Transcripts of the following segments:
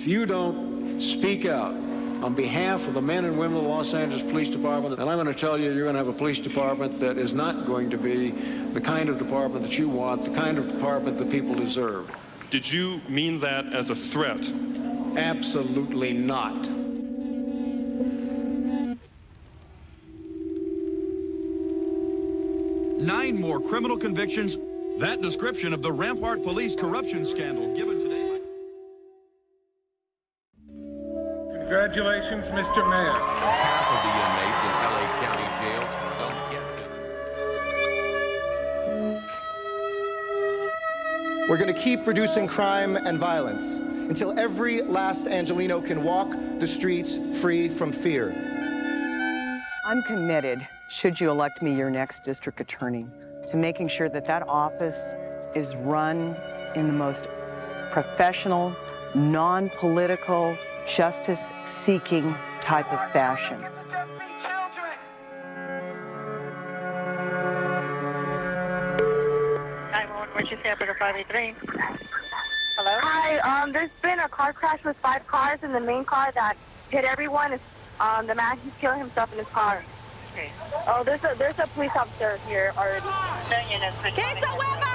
you don't speak out on behalf of the men and women of the Los Angeles Police Department, and I'm going to tell you, you're going to have a police department that is not going to be the kind of department that you want, the kind of department that people deserve. Did you mean that as a threat? Absolutely not. Nine more criminal convictions. That description of the Rampart Police corruption scandal given today. Congratulations, Mr. Mayor. Half of the inmates in LA County Jail don't get it. We're going to keep reducing crime and violence until every last Angelino can walk the streets free from fear. I'm committed, should you elect me your next district attorney, to making sure that that office is run in the most professional, non-political, justice-seeking type of fashion. Emergency operator 583. Hello? Hi, there's been a car crash with 5 cars, and the main car that hit everyone is the man who's killing himself in his car. Okay. Oh, there's a police officer here already. Get some weapon!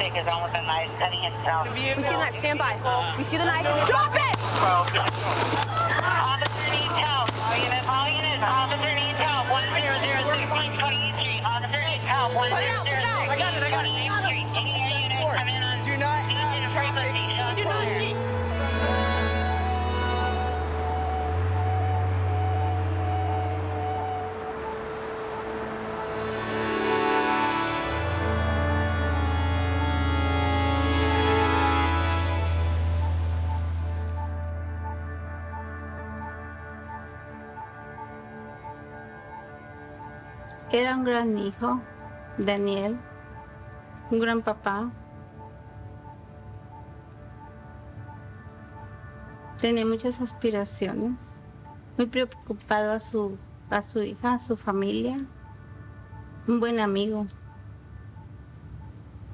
Is on with a knife, cutting himself. We see the knife. Stand by. We see the knife. Drop it! Officer needs help. All units. Officer needs help. 1006 28th Street. Officer needs help. 1006 28th Street. Any unit come in on Do not Trey Busty. do not cheat. Era un gran hijo, Daniel, un gran papá. Tenía muchas aspiraciones, muy preocupado a su hija, a su familia, un buen amigo.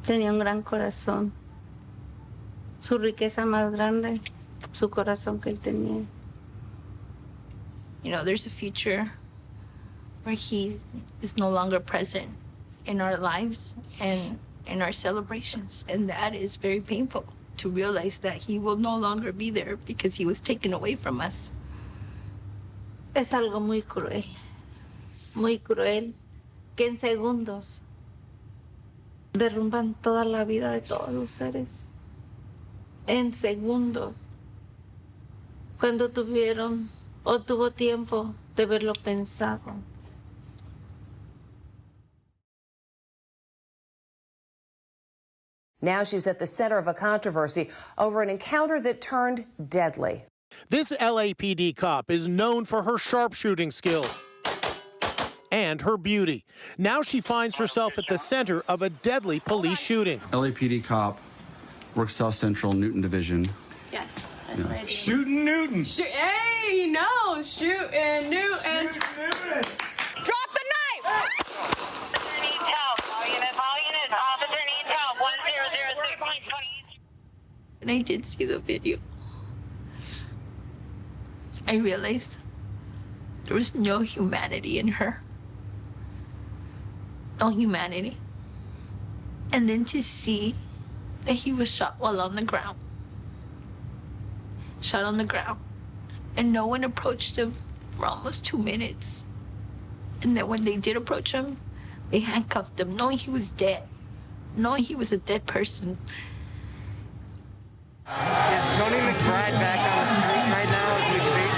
Tenía un gran corazón. Su riqueza más grande, su corazón que él tenía. You know, there's a future where he is no longer present in our lives and in our celebrations. And that is very painful to realize that he will no longer be there because he was taken away from us. Es algo muy cruel, que en segundos derrumban toda la vida de todos los seres. En segundos, cuando tuvieron o tuvo tiempo de verlo pensado. Now she's at the center of a controversy over an encounter that turned deadly. This LAPD cop is known for her sharpshooting skills and her beauty. Now she finds herself at the center of a deadly police shooting. LAPD cop, works South Central, Newton Division. Yes, that's what I do. Shooting Newton. Hey, no, shooting Newton. Drop the knife! Officer needs help. All units. Officer needs help. 1006 28th. When I did see the video, I realized there was no humanity in her. No humanity. And then to see that he was shot while on the ground. Shot on the ground. And no one approached him for almost 2 minutes. And then when they did approach him, they handcuffed him, knowing he was dead. Knowing he was a dead person. Is Tony McBride back on the street right now as we speak?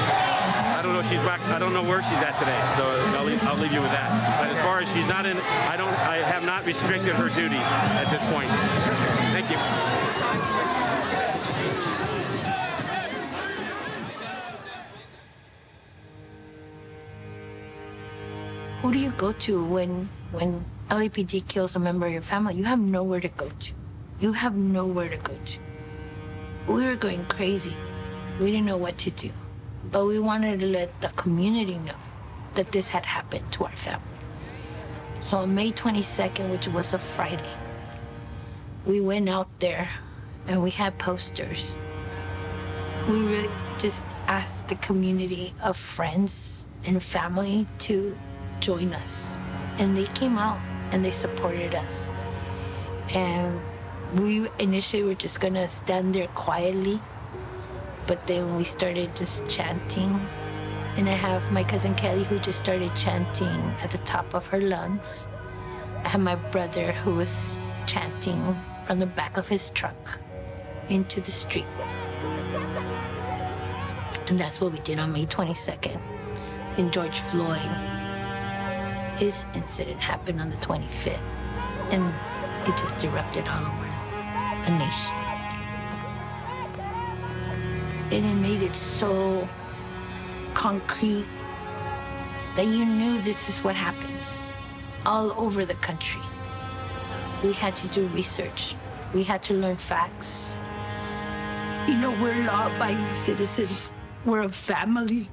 I don't know if she's back. I don't know where she's at today, so I'll leave you with that. But as far as she's not in, I have not restricted her duties at this point. Thank you. Who do you go to when LAPD kills a member of your family? You have nowhere to go to. You have nowhere to go to. We were going crazy. We didn't know what to do. But we wanted to let the community know that this had happened to our family. So on May 22nd, which was a Friday, we went out there and we had posters We really just asked the community of friends and family to join us. And they came out and they supported us. And we initially were just gonna stand there quietly, but then we started just chanting. And I have my cousin Kelly who just started chanting at the top of her lungs. I have my brother who was chanting from the back of his truck into the street. And that's what we did on May 22nd. And George Floyd, his incident happened on the 25th. And it just erupted all over the nation. And it made it so concrete that you knew this is what happens all over the country. We had to do research. We had to learn facts. You know, we're law-abiding citizens. We're a family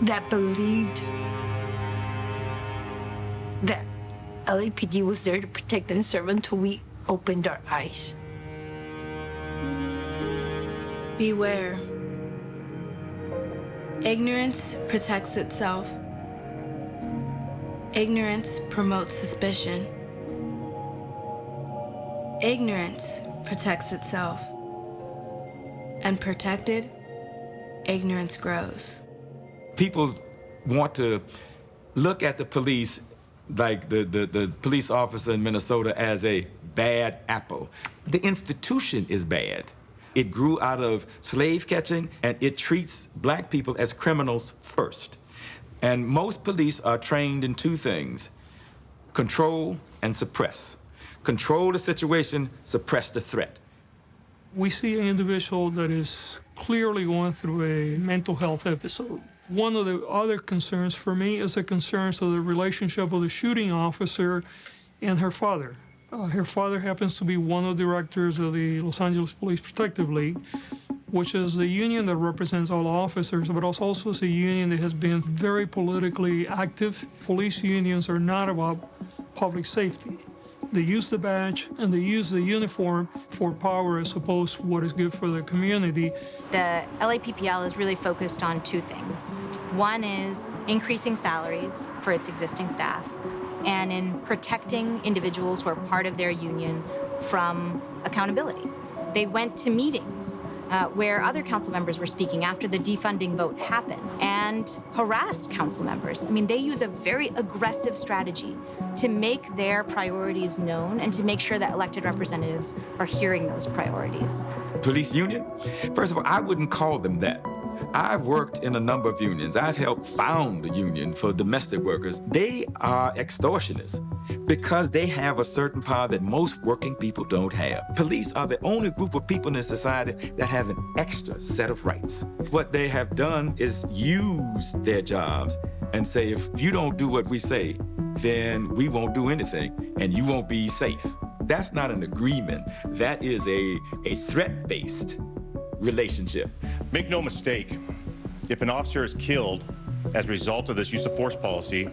that believed that LAPD was there to protect and serve until we opened our eyes. Beware. Ignorance protects itself. Ignorance promotes suspicion. Ignorance protects itself. And protected, ignorance grows. People want to look at the police, like the police officer in Minnesota, as a bad apple. The institution is bad. It grew out of slave catching, and it treats black people as criminals first. And most police are trained in two things: control and suppress. Control the situation, suppress the threat. We see an individual that is clearly going through a mental health episode. One of the other concerns for me is the concerns of the relationship of the shooting officer and her father. Her father happens to be one of the directors of the Los Angeles Police Protective League, which is the union that represents all officers, but also is a union that has been very politically active. Police unions are not about public safety. They use the badge and they use the uniform for power as opposed to what is good for the community. The LAPPL is really focused on two things. One is increasing salaries for its existing staff, and in protecting individuals who are part of their union from accountability. They went to meetings where other council members were speaking after the defunding vote happened and harassed council members. I mean, they use a very aggressive strategy to make their priorities known and to make sure that elected representatives are hearing those priorities. Police union? First of all, I wouldn't call them that. I've worked in a number of unions. I've helped found a union for domestic workers. They are extortionists because they have a certain power that most working people don't have. Police are the only group of people in society that have an extra set of rights. What they have done is use their jobs and say, if you don't do what we say, then we won't do anything and you won't be safe. That's not an agreement. That is a threat-based relationship. Make no mistake, if an officer is killed as a result of this use of force policy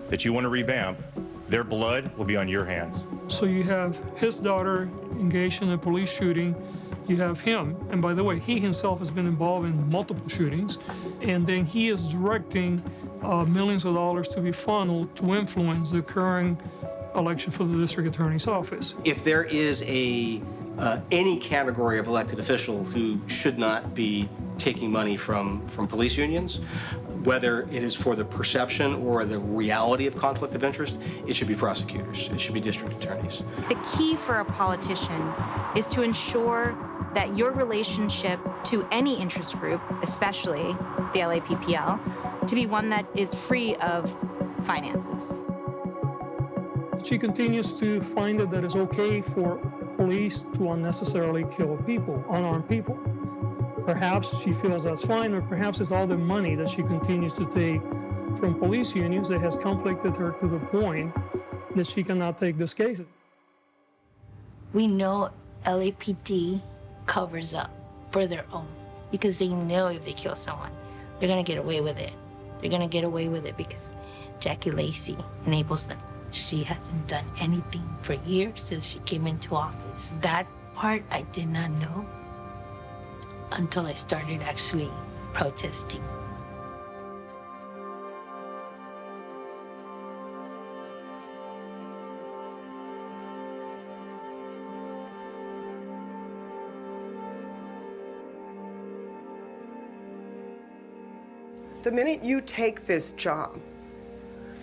that you want to revamp, their blood will be on your hands. So you have his daughter engaged in a police shooting. You have him, and by the way, he himself has been involved in multiple shootings, and then he is directing millions of dollars to be funneled to influence the current election for the district attorney's office. If there is any category of elected official who should not be taking money from police unions, whether it is for the perception or the reality of conflict of interest, it should be prosecutors. It should be district attorneys. The key for a politician is to ensure that your relationship to any interest group, especially the LAPPL, to be one that is free of finances. She continues to find it that it's okay for police to unnecessarily kill people, unarmed people. Perhaps she feels that's fine, or perhaps it's all the money that she continues to take from police unions that has conflicted her to the point that she cannot take these cases. We know LAPD covers up for their own because they know if they kill someone, they're gonna get away with it. They're gonna get away with it because Jackie Lacey enables them. She hasn't done anything for years since she came into office. That part I did not know. until I started actually protesting. The minute you take this job,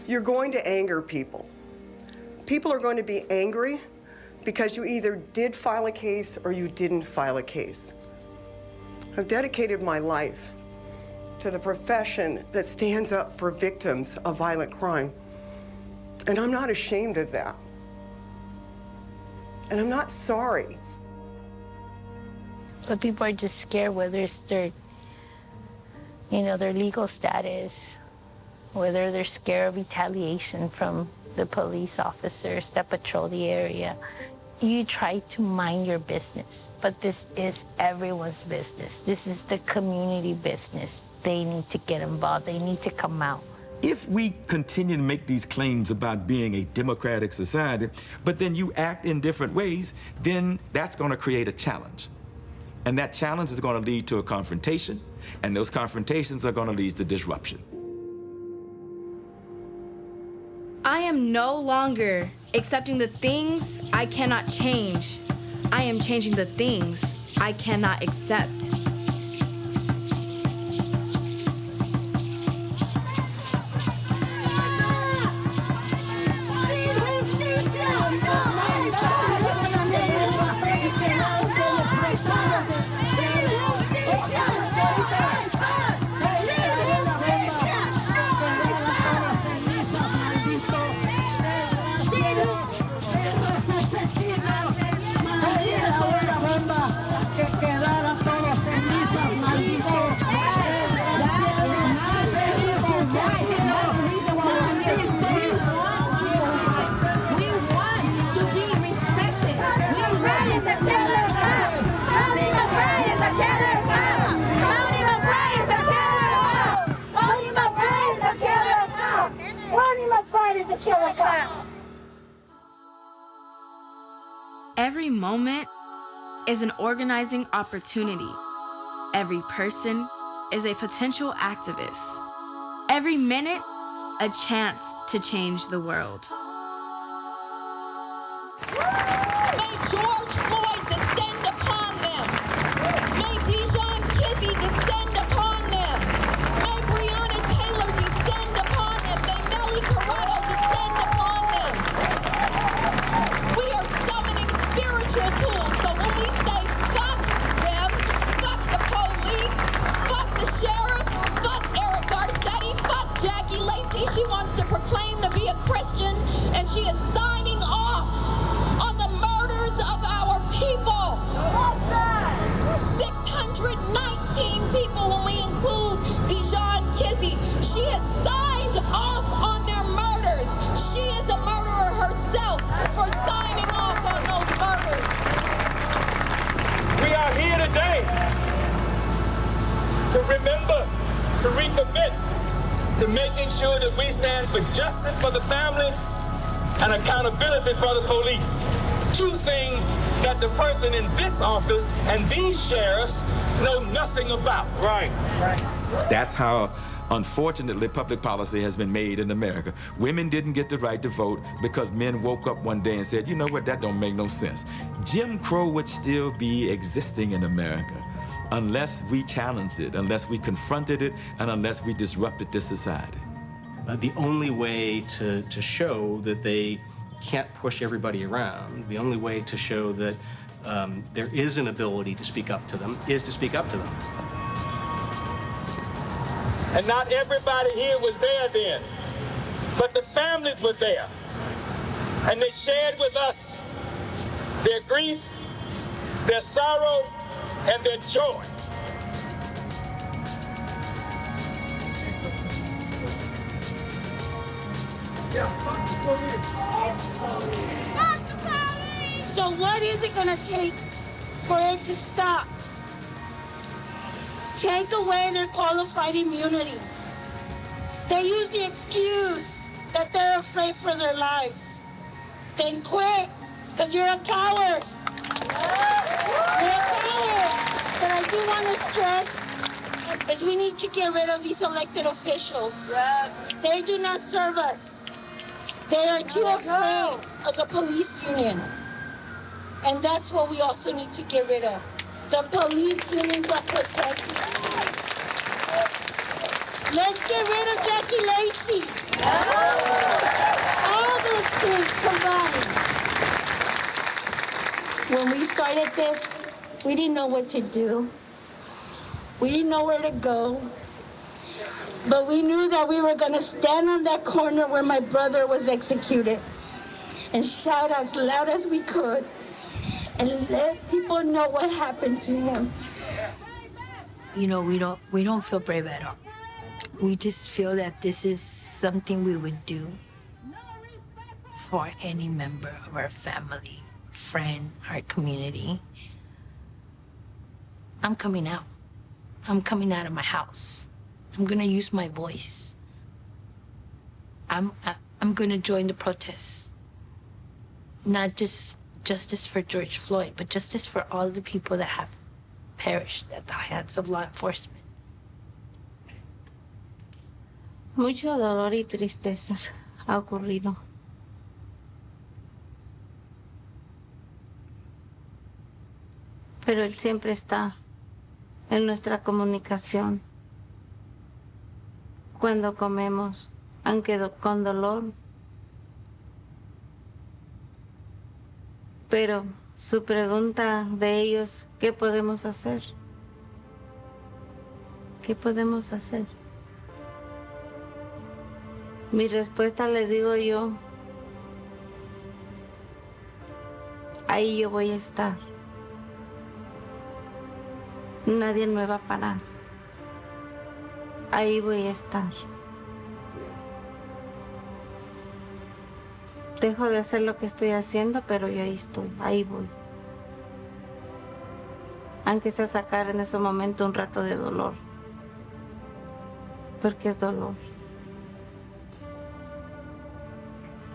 you're going to anger people. People are going to be angry because you either did file a case or you didn't file a case. I've dedicated my life to the profession that stands up for victims of violent crime. And I'm not ashamed of that. And I'm not sorry. But people are just scared whether it's their legal status, whether they're scared of retaliation from the police officers that patrol the area. You try to mind your business, but this is everyone's business. This is the community business. They need to get involved. They need to come out. If we continue to make these claims about being a democratic society, but then you act in different ways, then that's going to create a challenge. And that challenge is going to lead to a confrontation, and those confrontations are going to lead to disruption. I am no longer accepting the things I cannot change. I am changing the things I cannot accept. Every moment is an organizing opportunity. Every person is a potential activist. Every minute, a chance to change the world. May George Floyd descend upon them. May Dijon Kizzee descend upon them. May Breonna Taylor descend upon them. May Melly Corretto descend upon them. We are summoning spiritual tools, so when we say fuck them, fuck the police, fuck the sheriff, fuck Eric Garcetti, fuck Jackie Lacey, she wants to proclaim to be a Christian, and she is signing off on the murders of our people. 619 people when we include Dijon Kizzee. She has signed off on their murders. She is a murderer herself for signing off on those murders. We are here today to remember, to recommit to making sure that we stand for justice for the families and accountability for the police. Two things that the person in this office and these sheriffs know nothing about. Right. That's how, unfortunately, public policy has been made in America. Women didn't get the right to vote because men woke up one day and said, you know what, that don't make no sense. Jim Crow would still be existing in America unless we challenged it, unless we confronted it, and unless we disrupted this society. The only way to show that they can't push everybody around, the only way to show that there is an ability to speak up to them is to speak up to them. And not everybody here was there then, but the families were there. And they shared with us their grief, their sorrow, and their joy. So what is it going to take for it to stop? Take away their qualified immunity. They use the excuse that they're afraid for their lives. Then quit, because you're a coward. You're a coward. What I do want to stress is we need to get rid of these elected officials. They do not serve us. They are too afraid of the police union. And that's what we also need to get rid of. The police unions that protect you. Let's get rid of Jackie Lacey. All those things combined. When we started this, we didn't know what to do. We didn't know where to go. But we knew that we were going to stand on that corner where my brother was executed and shout as loud as we could and let people know what happened to him. You know, we don't feel brave at all. We just feel that this is something we would do for any member of our family, friend, our community. I'm coming out. I'm coming out of my house. I'm gonna use my voice. I'm gonna join the protests. Not just justice for George Floyd, but justice for all the people that have perished at the hands of law enforcement. Mucho dolor y tristeza ha ocurrido. Pero Él siempre está en nuestra comunicación. Cuando comemos, aunque con dolor. Pero su pregunta de ellos, ¿qué podemos hacer? ¿Qué podemos hacer? Mi respuesta le digo yo, ahí yo voy a estar. Nadie me va a parar. Ahí voy a estar. Dejo de hacer lo que estoy haciendo, pero yo ahí estoy, ahí voy. Aunque sea sacar en ese momento un rato de dolor. Porque es dolor.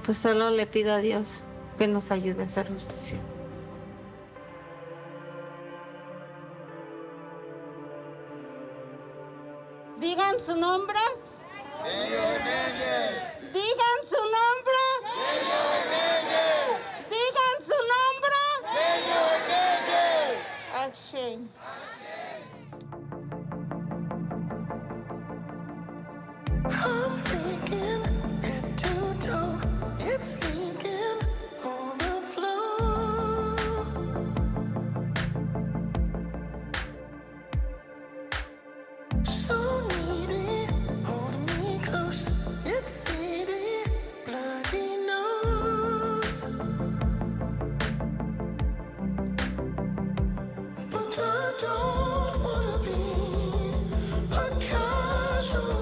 Pues solo le pido a Dios que nos ayude a hacer justicia. Digan su nombre. Digan su nombre. Digan su nombre. Action. I'm freaking head to toe. It's leaking overflow. So needy, hold me close. It's seedy, bloody nose. But I don't wanna be a casual.